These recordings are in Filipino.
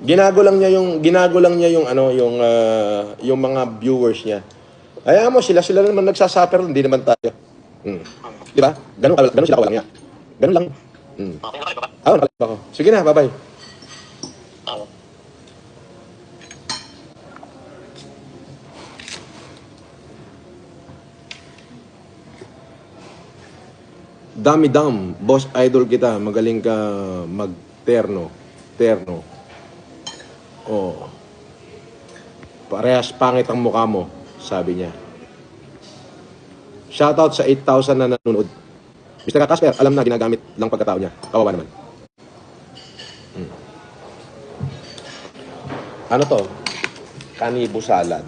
Ginago lang niya yung ano, yung mga viewers niya. Kaya mo sila naman nagsasuffer, hindi naman tayo. Di ba? Ganun sila kawalang niya. Ganun lang. Nakalive ako. Sige na, bye-bye. Dami-dam, boss idol kita, magaling ka mag-terno. Oh. Parehas pangit ang mukha mo, sabi niya. Shoutout sa 8,000 na nanonood. Mr. Casper, alam na ginagamit lang pagkatao niya. Kawawa naman. Ano to? Kanibo salad.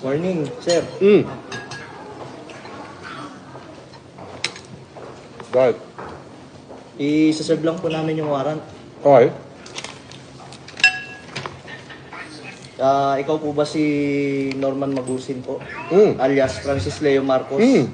Morning, sir. Right. I-serve lang po namin yung warrant. Okay. Ikaw po ba si Norman Magusin po? Mm. Alias Francis Leo Marcos? Hindi.